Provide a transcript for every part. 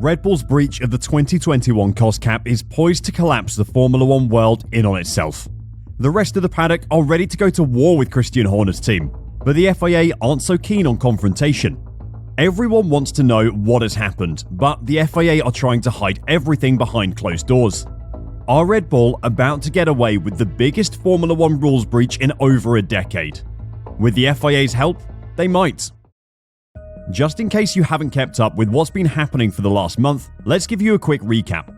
Red Bull's breach of the 2021 cost cap is poised to collapse the Formula One world in on itself. The rest of the paddock are ready to go to war with Christian Horner's team, but the FIA aren't so keen on confrontation. Everyone wants to know what has happened, but the FIA are trying to hide everything behind closed doors. Are Red Bull about to get away with the biggest Formula One rules breach in over a decade? With the FIA's help, they might. Just in case you haven't kept up with what's been happening for the last month, let's give you a quick recap.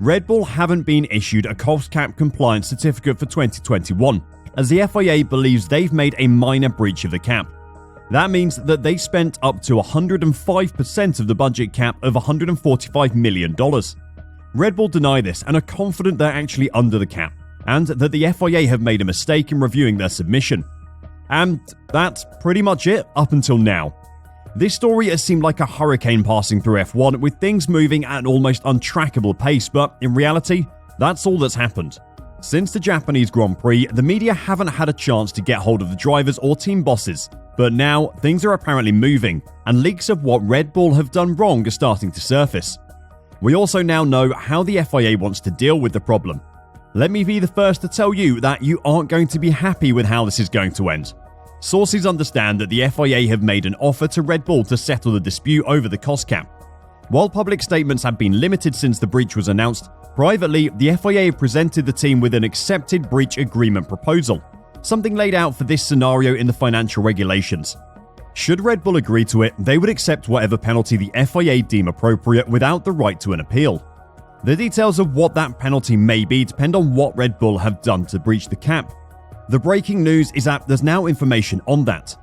Red Bull haven't been issued a cost cap compliance certificate for 2021, as the FIA believes they've made a minor breach of the cap. That means that they spent up to 105% of the budget cap of $145 million. Red Bull deny this and are confident they're actually under the cap, and that the FIA have made a mistake in reviewing their submission. And that's pretty much it up until now. This story has seemed like a hurricane passing through F1, with things moving at an almost untrackable pace, but in reality, that's all that's happened. Since the Japanese Grand Prix, the media haven't had a chance to get hold of the drivers or team bosses, but now things are apparently moving, and leaks of what Red Bull have done wrong are starting to surface. We also now know how the FIA wants to deal with the problem. Let me be the first to tell you that you aren't going to be happy with how this is going to end. Sources understand that the FIA have made an offer to Red Bull to settle the dispute over the cost cap. While public statements have been limited since the breach was announced, privately, the FIA presented the team with an accepted breach agreement proposal, something laid out for this scenario in the financial regulations. Should Red Bull agree to it, they would accept whatever penalty the FIA deem appropriate without the right to an appeal. The details of what that penalty may be depend on what Red Bull have done to breach the cap. The breaking news is that there's now information on that.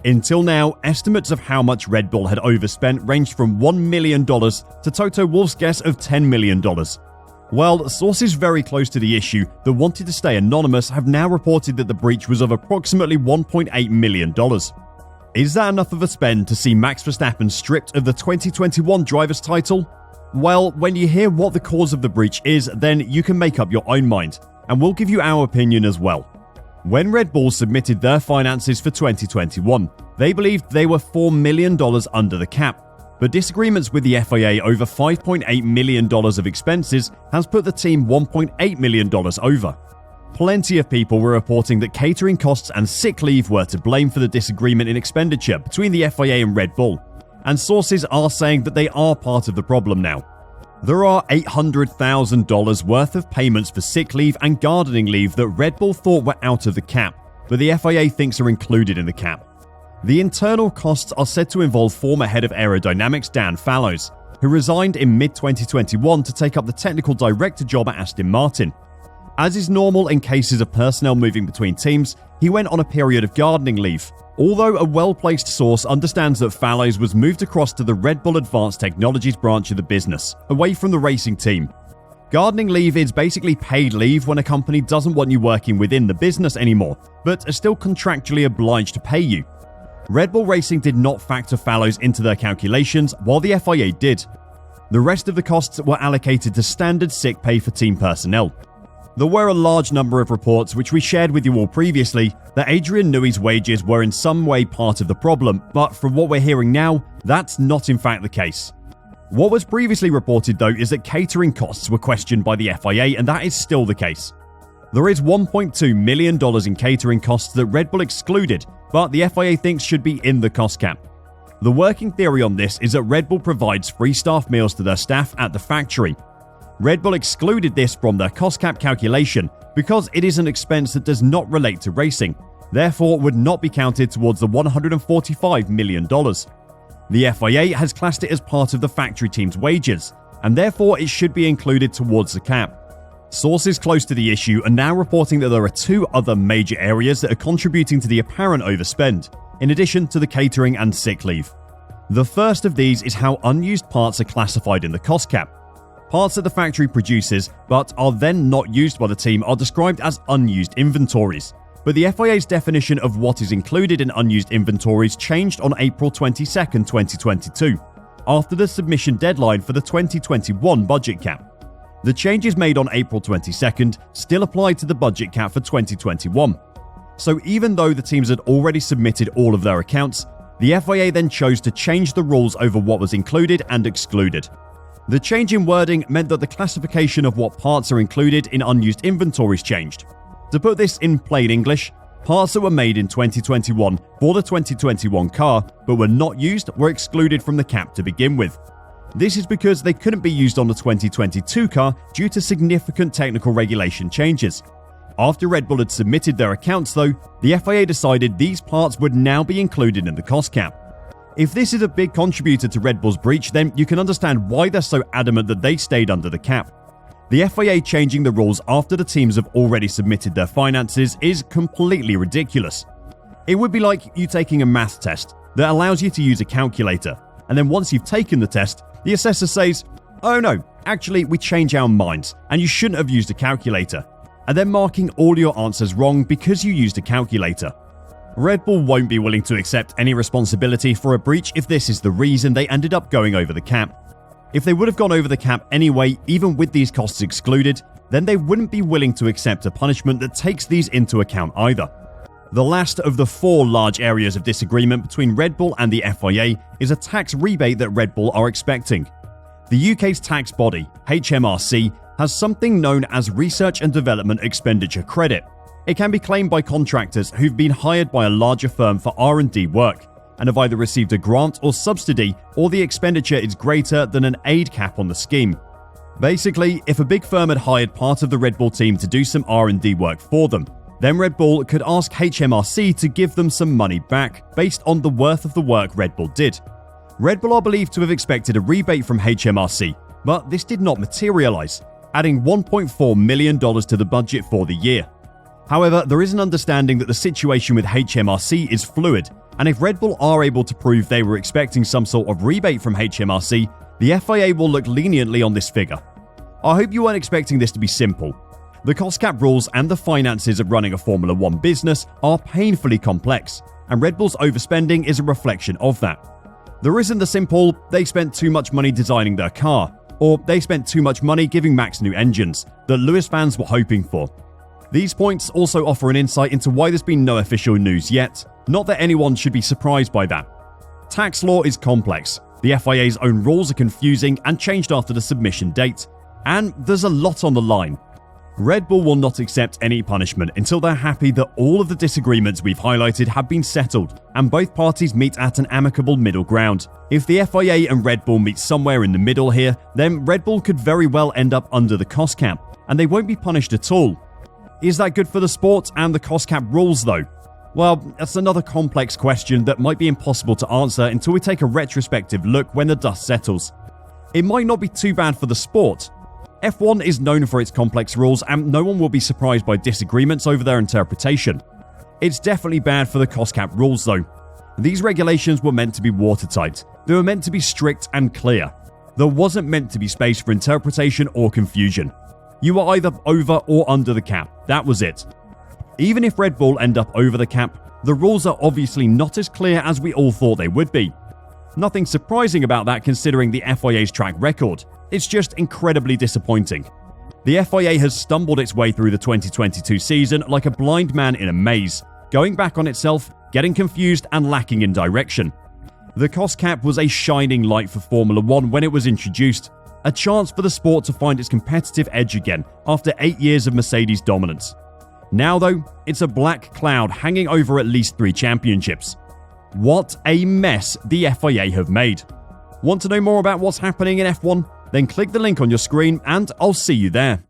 Until now, estimates of how much Red Bull had overspent ranged from $1 million to Toto Wolff's guess of $10 million. Well, sources very close to the issue that wanted to stay anonymous have now reported that the breach was of approximately $1.8 million. Is that enough of a spend to see Max Verstappen stripped of the 2021 driver's title? Well, when you hear what the cause of the breach is, then you can make up your own mind, and we'll give you our opinion as well. When Red Bull submitted their finances for 2021, they believed they were $4 million under the cap. But disagreements with the FIA over $5.8 million of expenses has put the team $1.8 million over. Plenty of people were reporting that catering costs and sick leave were to blame for the disagreement in expenditure between the FIA and Red Bull, and sources are saying that they are part of the problem now. There are $800,000 worth of payments for sick leave and gardening leave that Red Bull thought were out of the cap, but the FIA thinks are included in the cap. The internal costs are said to involve former head of aerodynamics Dan Fallows, who resigned in mid-2021 to take up the technical director job at Aston Martin. As is normal in cases of personnel moving between teams, he went on a period of gardening leave, although a well-placed source understands that Fallows was moved across to the Red Bull Advanced Technologies branch of the business, away from the racing team. Gardening leave is basically paid leave when a company doesn't want you working within the business anymore, but are still contractually obliged to pay you. Red Bull Racing did not factor Fallows into their calculations, while the FIA did. The rest of the costs were allocated to standard sick pay for team personnel. There were a large number of reports, which we shared with you all previously, that Adrian Newey's wages were in some way part of the problem, but from what we're hearing now, that's not in fact the case. What was previously reported though is that catering costs were questioned by the FIA, and that is still the case. There is $1.2 million in catering costs that Red Bull excluded, but the FIA thinks should be in the cost cap. The working theory on this is that Red Bull provides free staff meals to their staff at the factory. Red Bull excluded this from their cost cap calculation because it is an expense that does not relate to racing, therefore would not be counted towards the $145 million. The FIA has classed it as part of the factory team's wages, and therefore it should be included towards the cap. Sources close to the issue are now reporting that there are two other major areas that are contributing to the apparent overspend, in addition to the catering and sick leave. The first of these is how unused parts are classified in the cost cap. Parts that the factory produces but are then not used by the team are described as unused inventories, but the FIA's definition of what is included in unused inventories changed on April 22, 2022, after the submission deadline for the 2021 budget cap. The changes made on April 22nd still apply to the budget cap for 2021. So even though the teams had already submitted all of their accounts, the FIA then chose to change the rules over what was included and excluded. The change in wording meant that the classification of what parts are included in unused inventories changed. To put this in plain English, parts that were made in 2021 for the 2021 car but were not used were excluded from the cap to begin with. This is because they couldn't be used on the 2022 car due to significant technical regulation changes. After Red Bull had submitted their accounts though, the FIA decided these parts would now be included in the cost cap. If this is a big contributor to Red Bull's breach, then you can understand why they're so adamant that they stayed under the cap. The FIA changing the rules after the teams have already submitted their finances is completely ridiculous. It would be like you taking a math test that allows you to use a calculator, and then once you've taken the test, the assessor says, "Oh no, actually we change our minds, and you shouldn't have used a calculator," and then marking all your answers wrong because you used a calculator. Red Bull won't be willing to accept any responsibility for a breach if this is the reason they ended up going over the cap. If they would have gone over the cap anyway, even with these costs excluded, then they wouldn't be willing to accept a punishment that takes these into account either. The last of the 4 large areas of disagreement between Red Bull and the FIA is a tax rebate that Red Bull are expecting. The UK's tax body, HMRC, has something known as Research and Development Expenditure Credit. It can be claimed by contractors who've been hired by a larger firm for R&D work and have either received a grant or subsidy, or the expenditure is greater than an aid cap on the scheme. Basically, if a big firm had hired part of the Red Bull team to do some R&D work for them, then Red Bull could ask HMRC to give them some money back based on the worth of the work Red Bull did. Red Bull are believed to have expected a rebate from HMRC, but this did not materialize, adding $1.4 million to the budget for the year. However, there is an understanding that the situation with HMRC is fluid, and if Red Bull are able to prove they were expecting some sort of rebate from HMRC, the FIA will look leniently on this figure. I hope you weren't expecting this to be simple. The cost cap rules and the finances of running a Formula 1 business are painfully complex, and Red Bull's overspending is a reflection of that. There isn't the simple, they spent too much money designing their car, or they spent too much money giving Max new engines, that Lewis fans were hoping for. These points also offer an insight into why there's been no official news yet, not that anyone should be surprised by that. Tax law is complex, the FIA's own rules are confusing and changed after the submission date, and there's a lot on the line. Red Bull will not accept any punishment until they're happy that all of the disagreements we've highlighted have been settled and both parties meet at an amicable middle ground. If the FIA and Red Bull meet somewhere in the middle here, then Red Bull could very well end up under the cost cap, and they won't be punished at all. Is that good for the sport and the cost cap rules though? Well, that's another complex question that might be impossible to answer until we take a retrospective look when the dust settles. It might not be too bad for the sport. F1 is known for its complex rules, and no one will be surprised by disagreements over their interpretation. It's definitely bad for the cost cap rules though. These regulations were meant to be watertight. They were meant to be strict and clear. There wasn't meant to be space for interpretation or confusion. You were either over or under the cap. That was it. Even if Red Bull end up over the cap, the rules are obviously not as clear as we all thought they would be. Nothing surprising about that considering the FIA's track record. It's just incredibly disappointing. The FIA has stumbled its way through the 2022 season like a blind man in a maze, going back on itself, getting confused and lacking in direction. The cost cap was a shining light for Formula 1 when it was introduced, a chance for the sport to find its competitive edge again after 8 years of Mercedes dominance. Now though, it's a black cloud hanging over at least 3 championships. What a mess the FIA have made. Want to know more about what's happening in F1? Then click the link on your screen and I'll see you there.